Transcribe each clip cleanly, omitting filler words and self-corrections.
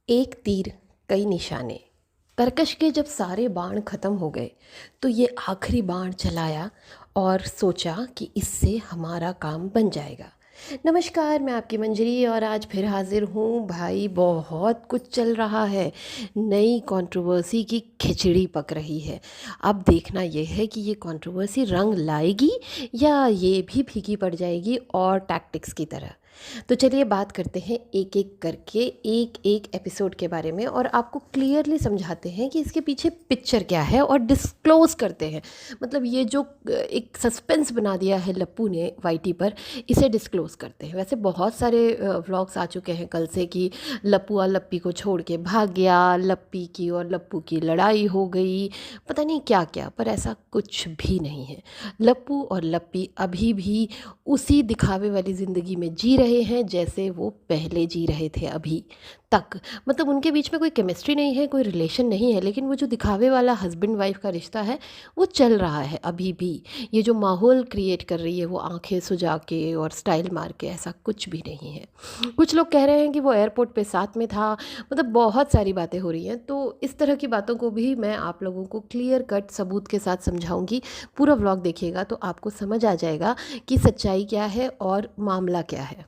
एक तीर कई निशाने। तरकश के जब सारे बाण खत्म हो गए तो ये आखिरी बाण चलाया और सोचा कि इससे हमारा काम बन जाएगा। नमस्कार, मैं आपकी मंजरी और आज फिर हाजिर हूँ। भाई बहुत कुछ चल रहा है, नई कंट्रोवर्सी की खिचड़ी पक रही है। अब देखना यह है कि ये कंट्रोवर्सी रंग लाएगी या ये भी फीकी पड़ जाएगी और टैक्टिक्स की तरह। तो चलिए बात करते हैं एक एक करके एक एक एपिसोड के बारे में और आपको क्लियरली समझाते हैं कि इसके पीछे पिक्चर क्या है और डिस्क्लोज़ करते हैं। मतलब ये जो एक सस्पेंस बना दिया है लप्पू ने वाईटी पर, इसे डिस्क्लोज़ करते हैं। वैसे बहुत सारे व्लॉग्स आ चुके हैं कल से कि लप्पू और लप्पी को छोड़ के भाग गया, लप्पी की और लप्पू की लड़ाई हो गई, पता नहीं क्या क्या, पर ऐसा कुछ भी नहीं है। लप्पू और लप्पी अभी भी उसी दिखावे वाली ज़िंदगी में जी रहे हैं जैसे वो पहले जी रहे थे अभी तक। मतलब उनके बीच में कोई केमिस्ट्री नहीं है, कोई रिलेशन नहीं है, लेकिन वो जो दिखावे वाला हस्बैंड वाइफ का रिश्ता है वो चल रहा है अभी भी। ये जो माहौल क्रिएट कर रही है वो आंखें सुजा के और स्टाइल मार के, ऐसा कुछ भी नहीं है। कुछ लोग कह रहे हैं कि वो एयरपोर्ट पे साथ में था। मतलब बहुत सारी बातें हो रही हैं, तो इस तरह की बातों को भी मैं आप लोगों को क्लियर कट सबूत के साथ समझाऊंगी। पूरा व्लॉग देखिएगा तो आपको समझ आ जाएगा कि सच्चाई क्या है और मामला क्या है।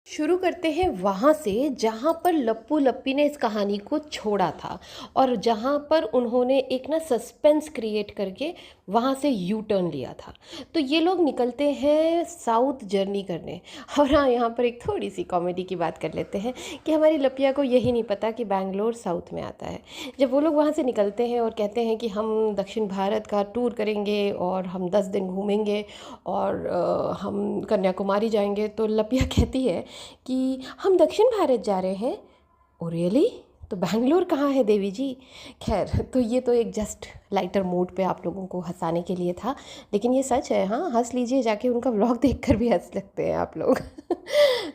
शुरू करते हैं वहाँ से जहाँ पर लप्पू लप्पी ने इस कहानी को छोड़ा था और जहाँ पर उन्होंने एक ना सस्पेंस क्रिएट करके वहाँ से यू टर्न लिया था। तो ये लोग निकलते हैं साउथ जर्नी करने। और हाँ, यहाँ पर एक थोड़ी सी कॉमेडी की बात कर लेते हैं कि हमारी लपिया को यही नहीं पता कि बैंगलोर साउथ में आता है। जब वो लोग वहाँ से निकलते हैं और कहते हैं कि हम दक्षिण भारत का टूर करेंगे और हम 10 दिन घूमेंगे और हम कन्याकुमारी जाएंगे, तो लपिया कहती है कि हम दक्षिण भारत जा रहे हैं। Oh really? तो बैंगलोर कहाँ है देवी जी? खैर, तो ये तो एक जस्ट लाइटर मूड पे आप लोगों को हंसाने के लिए था, लेकिन ये सच है। हाँ, हंस लीजिए, जाके उनका व्लॉग देखकर भी हंस सकते हैं आप लोग।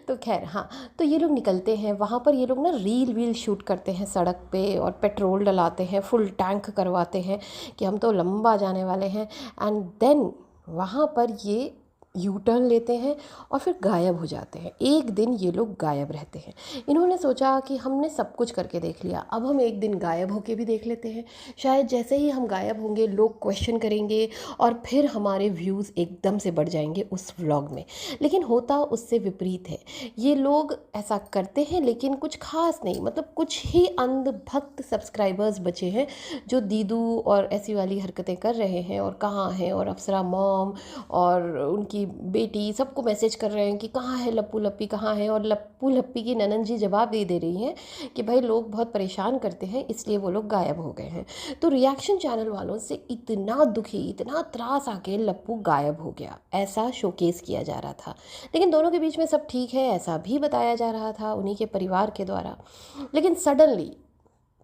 तो खैर हाँ, तो ये लोग निकलते हैं वहाँ पर। ये लोग ना रील वील शूट करते हैं सड़क पे और पेट्रोल डलाते हैं, फुल टैंक करवाते हैं कि हम तो लंबा जाने वाले हैं। एंड देन वहाँ पर ये यू टर्न लेते हैं और फिर गायब हो जाते हैं। एक दिन ये लोग गायब रहते हैं। इन्होंने सोचा कि हमने सब कुछ करके देख लिया, अब हम एक दिन गायब होके भी देख लेते हैं। शायद जैसे ही हम गायब होंगे लोग क्वेश्चन करेंगे और फिर हमारे व्यूज़ एकदम से बढ़ जाएंगे उस व्लॉग में। लेकिन होता उससे विपरीत है। ये लोग ऐसा करते हैं लेकिन कुछ खास नहीं, मतलब कुछ ही अंधभक्त सब्सक्राइबर्स बचे हैं जो दीदू और ऐसी वाली हरकतें कर रहे हैं और कहाँ हैं, और अप्सरा मॉम और उनकी बेटी सबको मैसेज कर रहे हैं कि कहाँ है लप्पू लप्पी, कहाँ है। और लप्पू लप्पी की ननन जी जवाब दे रही हैं कि भाई लोग बहुत परेशान करते हैं इसलिए वो लोग गायब हो गए हैं। तो रिएक्शन चैनल वालों से इतना दुखी, इतना त्रास आके लप्पू गायब हो गया, ऐसा शोकेस किया जा रहा था। लेकिन दोनों के बीच में सब ठीक है ऐसा भी बताया जा रहा था उन्हीं के परिवार के द्वारा। लेकिन सडनली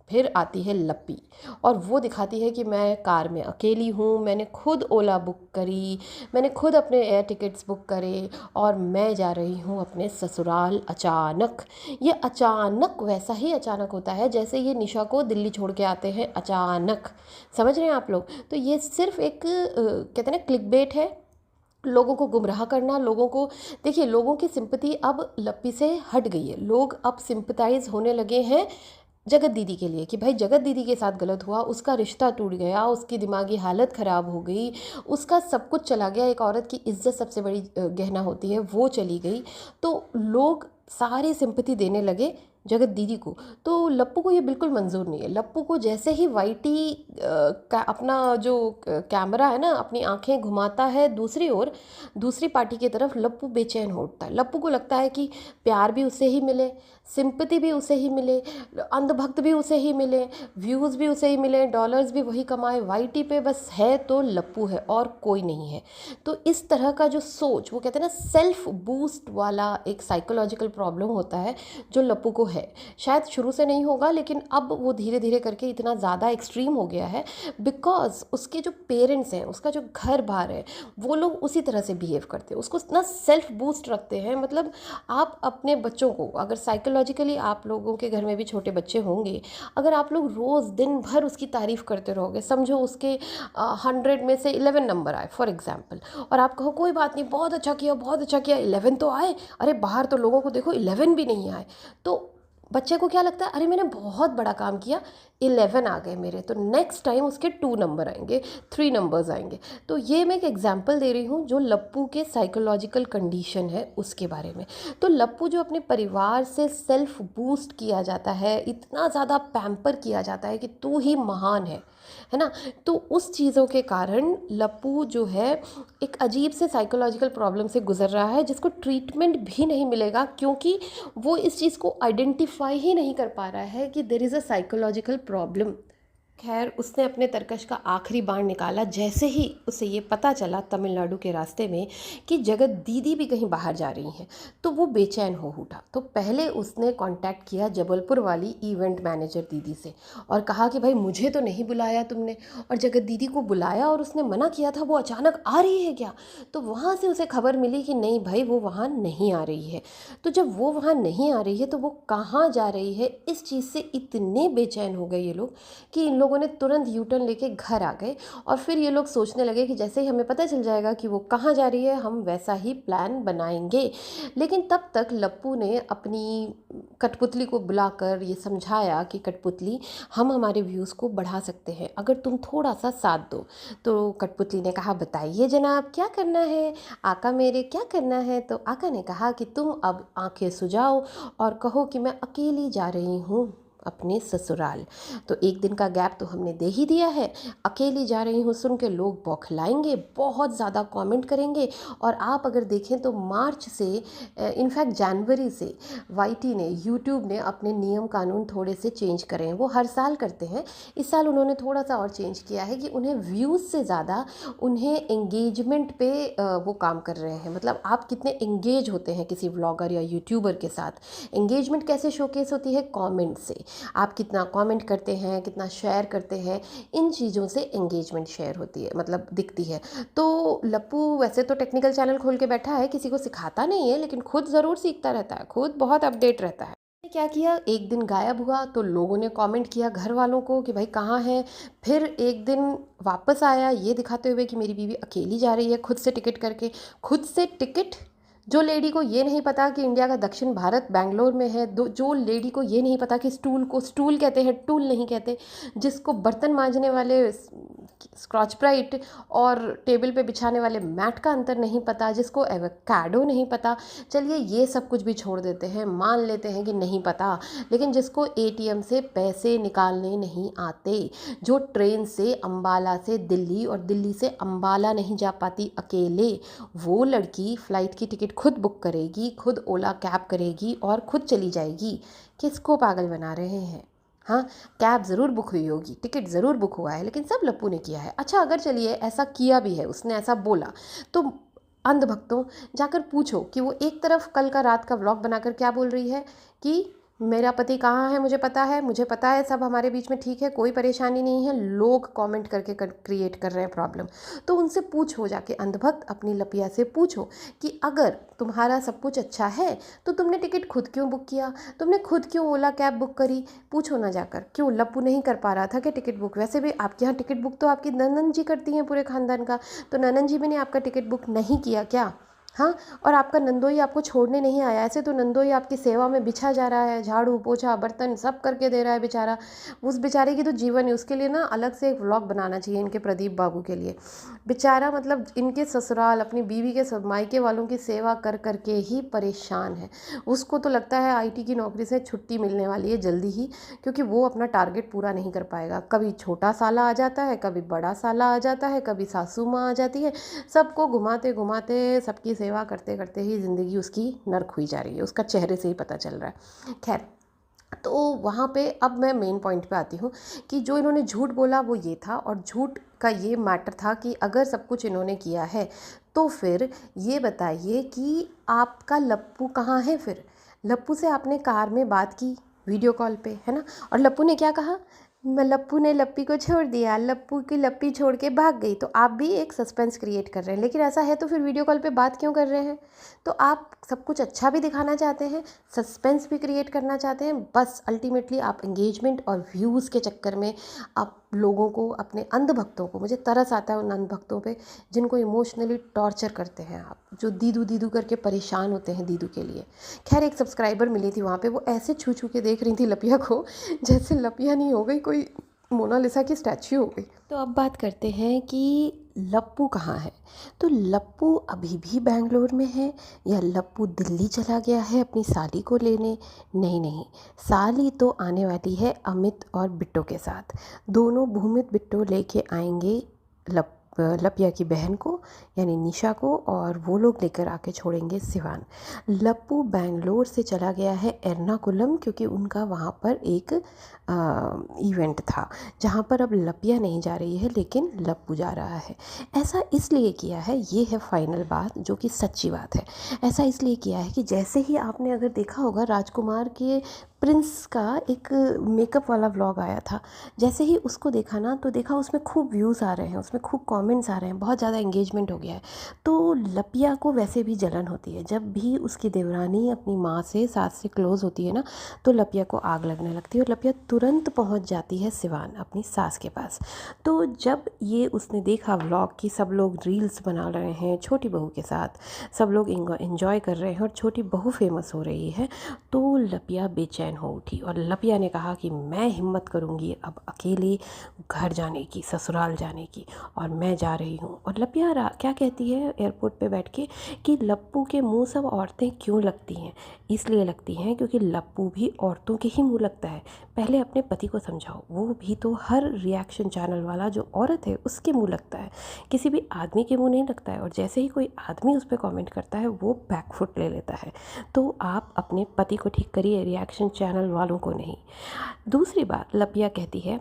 फिर आती है लप्पी और वो दिखाती है कि मैं कार में अकेली हूँ, मैंने खुद ओला बुक करी, मैंने खुद अपने एयर टिकट्स बुक करे और मैं जा रही हूँ अपने ससुराल अचानक। ये अचानक वैसा ही अचानक होता है जैसे ये निशा को दिल्ली छोड़ के आते हैं अचानक। समझ रहे हैं आप लोग? तो ये सिर्फ एक कहते हैं ना क्लिकबेट है, लोगों को गुमराह करना। लोगों को देखिए, लोगों की सिंपैथी अब लप्पी से हट गई है। लोग अब सिंपथाइज होने लगे हैं जगत दीदी के लिए कि भाई जगत दीदी के साथ गलत हुआ, उसका रिश्ता टूट गया, उसकी दिमागी हालत ख़राब हो गई, उसका सब कुछ चला गया। एक औरत की इज्जत सबसे बड़ी गहना होती है, वो चली गई। तो लोग सारे सिंपैथी देने लगे जगत दीदी को। तो लप्पू को ये बिल्कुल मंजूर नहीं है। लप्पू को जैसे ही वाईटी अपना जो कैमरा है ना, अपनी आंखें घुमाता है दूसरी ओर, दूसरी पार्टी की तरफ, लप्पू बेचैन हो उठता है। लप्पू को लगता है कि प्यार भी उसे ही मिले, सिंपैथी भी उसे ही मिले, अंधभक्त भी उसे ही मिले, व्यूज़ भी उसे ही मिले, डॉलर्स भी वही कमाए। वाईटी पे बस है तो लप्पू है और कोई नहीं है। तो इस तरह का जो सोच, वो कहते हैं ना सेल्फ बूस्ट वाला एक साइकोलॉजिकल प्रॉब्लम होता है जो लप्पू को है। शायद शुरू से नहीं होगा लेकिन अब वो धीरे धीरे करके इतना ज़्यादा एक्सट्रीम हो गया है बिकॉज उसके जो पेरेंट्स हैं, उसका जो घर बार है, वो लोग उसी तरह से बिहेव करते हैं, उसको इतना सेल्फ बूस्ट रखते हैं। मतलब आप अपने बच्चों को अगर साइकोलॉजिकली, आप लोगों के घर में भी छोटे बच्चे होंगे, अगर आप लोग रोज़ दिन भर उसकी तारीफ़ करते रहोगे, समझो उसके 100 में से 11 नंबर आए फॉर एग्जाम्पल, और आप कहो कोई बात नहीं, बहुत अच्छा किया बहुत अच्छा किया, 11 तो आए, अरे बाहर तो लोगों को देखो 11 भी नहीं आए, तो बच्चे को क्या लगता है, अरे मैंने बहुत बड़ा काम किया, 11 आ गए मेरे, तो नेक्स्ट टाइम उसके 2 नंबर आएंगे, 3 नंबर्स आएंगे। तो ये मैं एक एग्जांपल दे रही हूँ जो लप्पू के साइकोलॉजिकल कंडीशन है उसके बारे में। तो लप्पू जो अपने परिवार से सेल्फ बूस्ट किया जाता है, इतना ज़्यादा पैम्पर किया जाता है कि तू ही महान है ना। तो उस चीज़ों के कारण लप्पू जो है एक अजीब से साइकोलॉजिकल प्रॉब्लम से गुजर रहा है, जिसको ट्रीटमेंट भी नहीं मिलेगा, क्योंकि वो इस चीज़ को आइडेंटिफाई ही नहीं कर पा रहा है कि there is a psychological problem. खैर, उसने अपने तरकश का आखिरी बाण निकाला जैसे ही उसे ये पता चला तमिलनाडु के रास्ते में कि जगत दीदी भी कहीं बाहर जा रही हैं, तो वो बेचैन हो उठा। तो पहले उसने कांटेक्ट किया जबलपुर वाली इवेंट मैनेजर दीदी से और कहा कि भाई मुझे तो नहीं बुलाया तुमने, और जगत दीदी को बुलाया और उसने मना किया था, वो अचानक आ रही है क्या? तो वहाँ से उसे खबर मिली कि नहीं भाई, वो वहाँ नहीं आ रही है। तो जब वो वहाँ नहीं आ रही है तो वो कहाँ जा रही है, इस चीज़ से इतने बेचैन हो गए ये लोग कि इन लोगों ने तुरंत यू टर्न लेके घर आ गए। और फिर ये लोग सोचने लगे कि जैसे ही हमें पता चल जाएगा कि वो कहाँ जा रही है, हम वैसा ही प्लान बनाएंगे। लेकिन तब तक लप्पू ने अपनी कठपुतली को बुलाकर ये समझाया कि कठपुतली, हम हमारे व्यूज़ को बढ़ा सकते हैं अगर तुम थोड़ा सा साथ दो। तो कठपुतली ने कहा, बताइए जनाब क्या करना है, आका मेरे क्या करना है? तो आका ने कहा कि तुम अब आंखें सुझाओ और कहो कि मैं अकेली जा रही हूँ अपने ससुराल। तो एक दिन का गैप तो हमने दे ही दिया है, अकेली जा रही हूँ सुन के लोग बौखलाएंगे, बहुत ज़्यादा कमेंट करेंगे। और आप अगर देखें तो मार्च से, इनफैक्ट जनवरी से वाईटी ने, यूट्यूब ने अपने नियम कानून थोड़े से चेंज करे हैं। वो हर साल करते हैं, इस साल उन्होंने थोड़ा सा और चेंज किया है कि उन्हें व्यूज़ से ज़्यादा उन्हें एंगेजमेंट पे वो काम कर रहे हैं। मतलब आप कितने एंगेज होते हैं किसी व्लॉगर या यूट्यूबर के साथ। एंगेजमेंट कैसे शोकेस होती है? कमेंट से। आप कितना कमेंट करते हैं, कितना शेयर करते हैं, इन चीज़ों से एंगेजमेंट शेयर होती है, मतलब दिखती है। तो लप्पू वैसे तो टेक्निकल चैनल खोल के बैठा है, किसी को सिखाता नहीं है, लेकिन खुद ज़रूर सीखता रहता है, खुद बहुत अपडेट रहता है। क्या किया, एक दिन गायब हुआ तो लोगों ने कमेंट किया घर वालों को कि भाई कहाँ है। फिर एक दिन वापस आया ये दिखाते हुए कि मेरी बीवी अकेली जा रही है, खुद से टिकट करके। खुद से टिकट, जो लेडी को ये नहीं पता कि इंडिया का दक्षिण भारत बेंगलोर में है, जो लेडी को ये नहीं पता कि स्टूल को स्टूल कहते हैं, टूल नहीं कहते, जिसको बर्तन मांजने वाले स्क्रॉच ब्राइट और टेबल पे बिछाने वाले मैट का अंतर नहीं पता, जिसको एवोकाडो नहीं पता। चलिए ये सब कुछ भी छोड़ देते हैं, मान लेते हैं कि नहीं पता, लेकिन जिसको एटीएम से पैसे निकालने नहीं आते, जो ट्रेन से अम्बाला से दिल्ली और दिल्ली से अम्बाला नहीं जा पाती अकेले, वो लड़की फ़्लाइट की टिकट खुद बुक करेगी, खुद ओला कैब करेगी और खुद चली जाएगी। किसको पागल बना रहे हैं? हाँ, कैब ज़रूर बुक हुई होगी, टिकट ज़रूर बुक हुआ है, लेकिन सब लप्पू ने किया है। अच्छा, अगर चलिए ऐसा किया भी है, उसने ऐसा बोला, तो अंधभक्तों जाकर पूछो कि वो एक तरफ कल का रात का व्लॉग बनाकर क्या बोल रही है कि मेरा पति कहाँ है, मुझे पता है सब हमारे बीच में ठीक है, कोई परेशानी नहीं है, लोग कमेंट करके क्रिएट कर रहे हैं प्रॉब्लम। तो उनसे पूछो, जाके अंधभक्त अपनी लपिया से पूछो कि अगर तुम्हारा सब कुछ अच्छा है तो तुमने टिकट खुद क्यों बुक किया, तुमने खुद क्यों ओला कैब बुक करी? पूछो ना जाकर, क्यों लप्पू नहीं कर पा रहा था कि टिकट बुक? वैसे भी आपके यहाँ टिकट बुक तो आपकी ननन जी करती हैं पूरे खानदान का, तो ननन जी भी ने आपका टिकट बुक नहीं किया क्या? हाँ, और आपका नंदोई आपको छोड़ने नहीं आया, ऐसे तो नंदोई आपकी सेवा में बिछा जा रहा है, झाड़ू पोछा बर्तन सब करके दे रहा है बेचारा। उस बेचारे की तो जीवन है, उसके लिए ना अलग से एक व्लॉग बनाना चाहिए इनके प्रदीप बाबू के लिए। बेचारा मतलब इनके ससुराल अपनी बीवी के सब मायके वालों की सेवा कर करके ही परेशान है। उसको तो लगता है आईटी की नौकरी से छुट्टी मिलने वाली है जल्दी ही, क्योंकि वो अपना टारगेट पूरा नहीं कर पाएगा। कभी छोटा साला आ जाता है, कभी बड़ा साला आ जाता है, कभी सासू माँ आ जाती है, सबको घुमाते घुमाते सबकी सेवा करते करते ही ज़िंदगी उसकी नर्क हुई जा रही है, उसका चेहरे से ही पता चल रहा है। खैर, तो वहाँ पे अब मैं मेन पॉइंट पे आती हूँ कि जो इन्होंने झूठ बोला वो ये था, और झूठ का ये मैटर था कि अगर सब कुछ इन्होंने किया है तो फिर ये बताइए कि आपका लप्पू कहाँ है? फिर लप्पू से आपने कार में बात की वीडियो कॉल पे, है ना, और लप्पू ने क्या कहा लप्पू ने लप्पी को छोड़ दिया, लप्पू की लप्पी छोड़ के भाग गई। तो आप भी एक सस्पेंस क्रिएट कर रहे हैं, लेकिन ऐसा है तो फिर वीडियो कॉल पे बात क्यों कर रहे हैं? तो आप सब कुछ अच्छा भी दिखाना चाहते हैं, सस्पेंस भी क्रिएट करना चाहते हैं, बस अल्टीमेटली आप एंगेजमेंट और व्यूज़ के चक्कर में आप लोगों को, अपने अंध भक्तों को, मुझे तरस आता है उन अंध भक्तों पे जिनको इमोशनली टॉर्चर करते हैं आप, जो दीदू दीदू करके परेशान होते हैं दीदू के लिए। खैर, एक सब्सक्राइबर मिली थी वहाँ पे, वो ऐसे छू छू के देख रही थी लपिया को जैसे लपिया नहीं हो गई कोई मोनालिसा की स्टैच्यू हो गई। तो अब बात करते हैं कि लप्पू कहाँ है। तो लप्पू अभी भी बेंगलोर में है या लप्पू दिल्ली चला गया है अपनी साली को लेने? नहीं नहीं, साली तो आने वाली है अमित और बिट्टो के साथ। दोनों भूमित बिट्टो लेके आएंगे लपिया की बहन को यानी निशा को, और वो लोग लेकर आके छोड़ेंगे सिवान। लप्पू बेंगलोर से चला गया है एर्नाकुलम, क्योंकि उनका वहाँ पर एक इवेंट था जहाँ पर अब लपिया नहीं जा रही है लेकिन लप्पू जा रहा है। ऐसा इसलिए किया है, ये है फाइनल बात जो कि सच्ची बात है, ऐसा इसलिए किया है कि जैसे ही आपने अगर देखा होगा राजकुमार के प्रिंस का एक मेकअप वाला व्लॉग आया था, जैसे ही उसको देखा ना तो देखा उसमें खूब व्यूज़ आ रहे हैं, उसमें खूब कमेंट्स आ रहे हैं, बहुत ज़्यादा एंगेजमेंट हो गया है। तो लपिया को वैसे भी जलन होती है, जब भी उसकी देवरानी अपनी माँ से, सास से क्लोज होती है ना, तो लपिया को आग लगने लगती है और लपिया तुरंत पहुँच जाती है सिवान अपनी सास के पास। तो जब ये उसने देखा व्लॉग कि सब लोग रील्स बना रहे हैं छोटी बहू के साथ, सब लोग इन्जॉय कर रहे हैं और छोटी बहू फेमस हो रही है, तो लपिया बेचैन हो उठी और लपिया ने कहा कि मैं हिम्मत करूँगी अब अकेले घर जाने की, ससुराल जाने की, और मैं जा रही हूँ। और लपिया क्या कहती है एयरपोर्ट पे बैठ के कि लप्पू के मुंह सब औरतें क्यों लगती हैं? इसलिए लगती हैं क्योंकि लप्पू भी औरतों के ही मुंह लगता है। पहले अपने पति को समझाओ, वो भी तो हर रिएक्शन चैनल वाला जो औरत है उसके मुंह लगता है, किसी भी आदमी के मुंह नहीं लगता है। और जैसे ही कोई आदमी उस पर कॉमेंट करता है वो बैकफुट ले लेता है। तो आप अपने पति को ठीक करिए, रिएक्शन चैनल वालों को नहीं। दूसरी बात, लपिया कहती है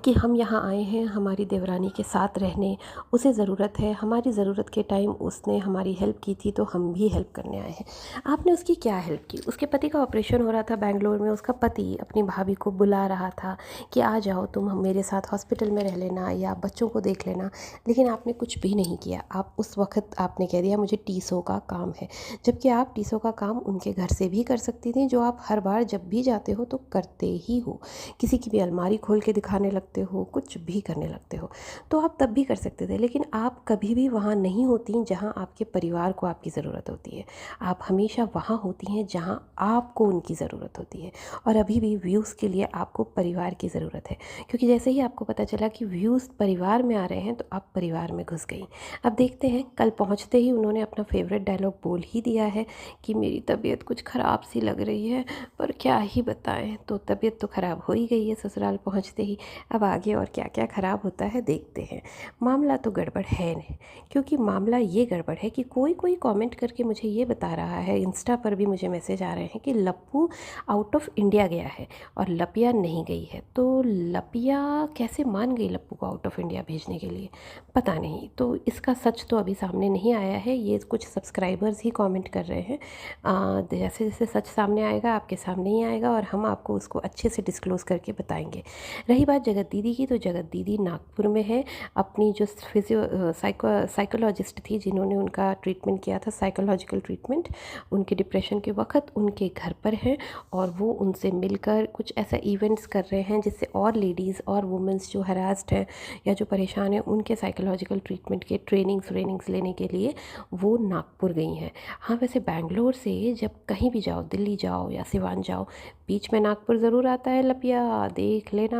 कि हम यहाँ आए हैं हमारी देवरानी के साथ रहने, उसे ज़रूरत है, हमारी ज़रूरत के टाइम उसने हमारी हेल्प की थी तो हम भी हेल्प करने आए हैं। आपने उसकी क्या हेल्प की? उसके पति का ऑपरेशन हो रहा था बेंगलोर में, उसका पति अपनी भाभी को बुला रहा था कि आ जाओ तुम हम मेरे साथ हॉस्पिटल में रह लेना या बच्चों को देख लेना, लेकिन आपने कुछ भी नहीं किया। आप उस वक्त आपने कह दिया मुझे टीसो का काम है, जबकि आप टीसो का काम उनके घर से भी कर सकती थी, जो आप हर बार जब भी जाते हो तो करते ही हो। किसी की भी अलमारी खोल के दिखाने लगते हो, कुछ भी करने लगते हो, तो आप तब भी कर सकते थे, लेकिन आप कभी भी वहाँ नहीं होती जहाँ आपके परिवार को आपकी ज़रूरत होती है। आप हमेशा वहाँ होती हैं जहाँ आपको उनकी ज़रूरत होती है। और अभी भी व्यूज़ के लिए आपको परिवार की ज़रूरत है, क्योंकि जैसे ही आपको पता चला कि व्यूज़ परिवार में आ रहे हैं तो आप परिवार में घुस गई। अब देखते हैं, कल पहुँचते ही उन्होंने अपना फेवरेट डायलॉग बोल ही दिया है कि मेरी तबीयत कुछ ख़राब सी लग रही है, पर क्या ही बताएं। तो तबीयत तो ख़राब हो ही गई है ससुराल पहुँचते ही, अब आगे और क्या क्या ख़राब होता है देखते हैं। मामला तो गड़बड़ है नहीं, क्योंकि मामला ये गड़बड़ है कि कोई कोई कमेंट करके मुझे ये बता रहा है, इंस्टा पर भी मुझे मैसेज आ रहे हैं कि लप्पू आउट ऑफ इंडिया गया है और लपिया नहीं गई है। तो लपिया कैसे मान गई लप्पू को आउट ऑफ इंडिया भेजने के लिए, पता नहीं। तो इसका सच तो अभी सामने नहीं आया है, ये कुछ सब्सक्राइबर्स ही कमेंट कर रहे हैं। जैसे जैसे सच सामने आएगा आपके सामने ही आएगा और हम आपको उसको अच्छे से डिस्क्लोज़ करके बताएंगे। रही बात जगत दीदी की, तो जगत दीदी नागपुर में है, अपनी जो साइकोलॉजिस्ट थी जिन्होंने उनका ट्रीटमेंट किया था, साइकोलॉजिकल ट्रीटमेंट उनके डिप्रेशन के वक्त, उनके घर पर है और वो उनसे मिलकर कुछ ऐसा इवेंट्स कर रहे हैं जिससे और लेडीज़ और वुमेंस जो हरास्ड हैं या जो परेशान हैं उनके साइकोलॉजिकल ट्रीटमेंट के ट्रेनिंग्स लेने के लिए वो नागपुर गई हैं। हाँ, वैसे बेंगलोर से जब कहीं भी जाओ, दिल्ली जाओ या सिवान जाओ, बीच में नागपुर ज़रूर आता है लपिया, देख लेना।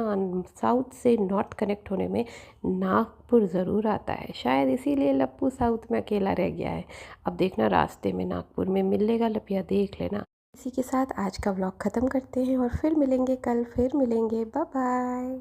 साउथ से नॉर्थ कनेक्ट होने में नागपुर ज़रूर आता है, शायद इसीलिए लप्पू साउथ में अकेला रह गया है। अब देखना रास्ते में नागपुर में मिलेगा लपिया, देख लेना। इसी के साथ आज का व्लॉग ख़त्म करते हैं और फिर मिलेंगे कल, फिर मिलेंगे। Bye bye.